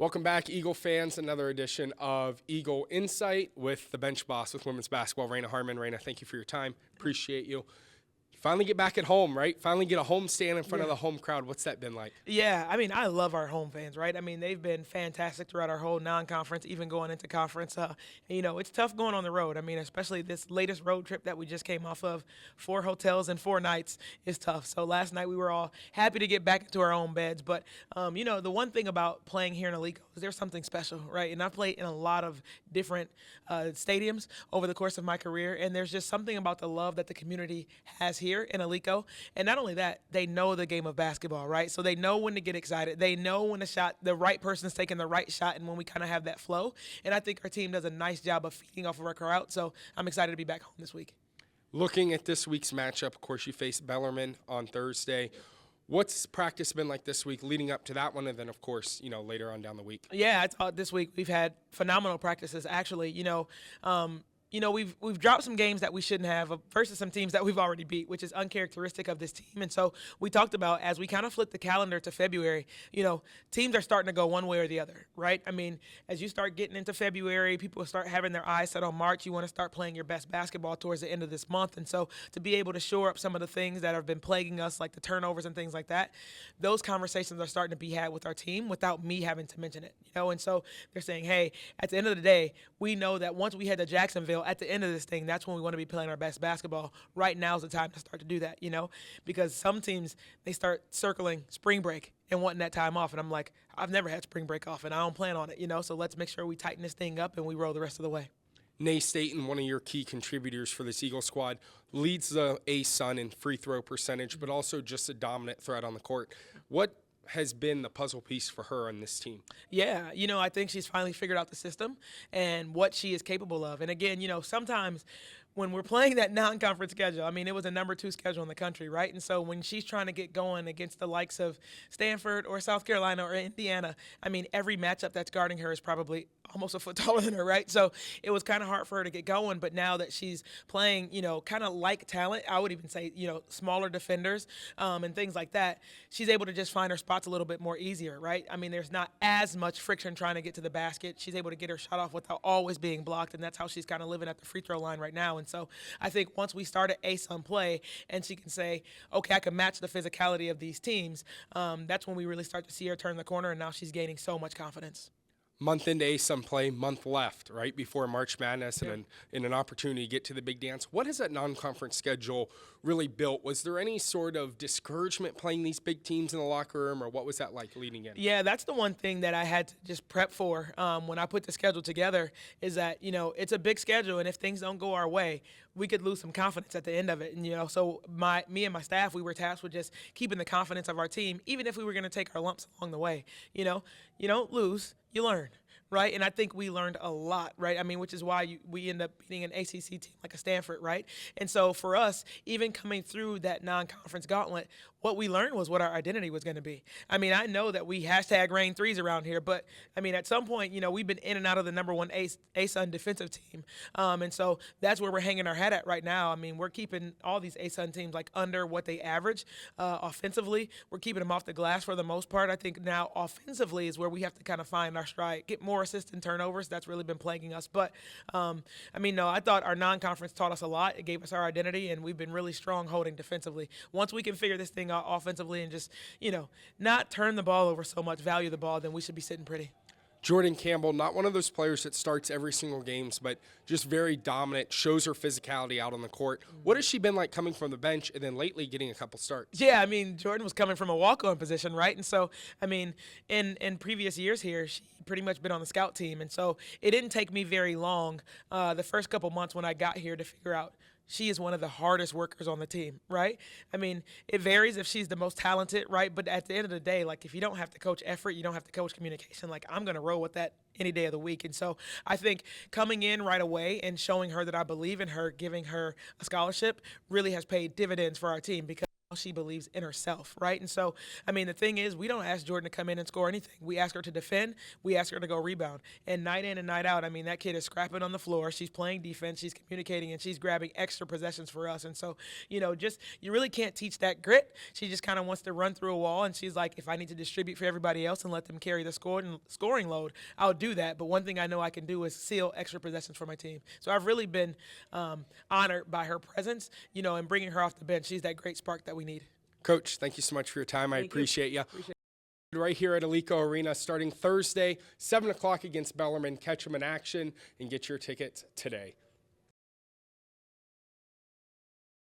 Welcome back, Eagle fans. Another edition of Eagle Insight with the bench boss with women's basketball, Raina Harmon. Raina, thank you for your time. Appreciate you. Finally get back at home, right? Finally get a home stand in front of the home crowd. What's that been like? Yeah, I mean, I love our home fans, right? I mean, they've been fantastic throughout our whole non-conference, even going into conference. It's tough going on the road. I mean, especially this latest road trip that we just came off of, 4 hotels and 4 nights is tough. So last night we were all happy to get back into our own beds. But, the one thing about playing here in Alico is there's something special, right? And I've played in a lot of different stadiums over the course of my career, and there's just something about the love that the community has here in Alico. And not only that, they know the game of basketball, right? So they know when to get excited. They know when the right person's taking the right shot and when we kind of have that flow. And I think our team does a nice job of feeding off of our crowd. So I'm excited to be back home this week. Looking at this week's matchup, of course, you face Bellarmine on Thursday. What's practice been like this week leading up to that one, and then, of course, later on down the week? Yeah, I thought this week we've had phenomenal practices, actually. We've dropped some games that we shouldn't have versus some teams that we've already beat, which is uncharacteristic of this team. And so we talked about, as we kind of flip the calendar to February, teams are starting to go one way or the other, right? I mean, as you start getting into February, people start having their eyes set on March. You want to start playing your best basketball towards the end of this month. And so to be able to shore up some of the things that have been plaguing us, like the turnovers and things like that, those conversations are starting to be had with our team without me having to mention it, And so they're saying, hey, at the end of the day, we know that once we head to Jacksonville, at the end of this thing, that's when we want to be playing our best basketball. Right now is the time to start to do that, because some teams, they start circling spring break and wanting that time off. And I'm like, I've never had spring break off, and I don't plan on it, so let's make sure we tighten this thing up and we roll the rest of the way. Nay Staten, one of your key contributors for this Eagle squad, leads the A-Sun in free throw percentage, but also just a dominant threat on the court. What has been the puzzle piece for her on this team? Yeah, I think she's finally figured out the system and what she is capable of. And again, sometimes when we're playing that non-conference schedule, I mean, it was a number 2 schedule in the country, right? And so when she's trying to get going against the likes of Stanford or South Carolina or Indiana, I mean, every matchup that's guarding her is probably almost a foot taller than her, right? So it was kind of hard for her to get going, but now that she's playing, kind of like talent, I would even say, smaller defenders and things like that, she's able to just find her spots a little bit more easier, right? I mean, there's not as much friction trying to get to the basket. She's able to get her shot off without always being blocked, and that's how she's kind of living at the free throw line right now. And so I think once we start at ASUN play and she can say, okay, I can match the physicality of these teams, that's when we really start to see her turn the corner, and now she's gaining so much confidence. Month into ASUN play, month left, right, before March Madness and an opportunity to get to the big dance. What has that non-conference schedule really built? Was there any sort of discouragement playing these big teams in the locker room, or what was that like leading in? Yeah, that's the one thing that I had to just prep for when I put the schedule together is that, it's a big schedule, and if things don't go our way, we could lose some confidence at the end of it. And, so me and my staff, we were tasked with just keeping the confidence of our team, even if we were going to take our lumps along the way. You don't lose, you learn. Right, and I think we learned a lot, right? I mean, which is why we end up beating an ACC team like a Stanford, right? And so for us, even coming through that non-conference gauntlet, what we learned was what our identity was going to be. I mean, I know that we #rain threes around here, but I mean, at some point, we've been in and out of the number 1 ASUN defensive team, and so that's where we're hanging our hat at right now. I mean, we're keeping all these ASUN teams like under what they average offensively. We're keeping them off the glass for the most part. I think now offensively is where we have to kind of find our stride, get more assists and turnovers. That's really been plaguing us. But, I thought our non-conference taught us a lot. It gave us our identity, and we've been really strong holding defensively. Once we can figure this thing out offensively and just, not turn the ball over so much, value the ball, then we should be sitting pretty. Jordan Campbell, not one of those players that starts every single games, but just very dominant, shows her physicality out on the court. What has she been like coming from the bench and then lately getting a couple starts? Yeah, I mean, Jordan was coming from a walk-on position, right? And so, I mean, in previous years here, she pretty much been on the scout team. And so it didn't take me very long the first couple months when I got here to figure out she is one of the hardest workers on the team, right? I mean, it varies if she's the most talented, right? But at the end of the day, like, if you don't have to coach effort, you don't have to coach communication. Like, I'm going to roll with that any day of the week. And so I think coming in right away and showing her that I believe in her, giving her a scholarship really has paid dividends for our team because she believes in herself, right? And so, I mean, the thing is, we don't ask Jordan to come in and score anything. We ask her to defend. We ask her to go rebound. And night in and night out, I mean, that kid is scrapping on the floor. She's playing defense. She's communicating, and she's grabbing extra possessions for us. And so, just you really can't teach that grit. She just kind of wants to run through a wall, and she's like, if I need to distribute for everybody else and let them carry the scoring load, I'll do that. But one thing I know I can do is seal extra possessions for my team. So I've really been honored by her presence, and bringing her off the bench. She's that great spark that we need. Coach, thank you so much for your time. I appreciate you. Right here at Alico Arena starting Thursday, 7 o'clock against Bellarmine. Catch them in action and get your tickets today.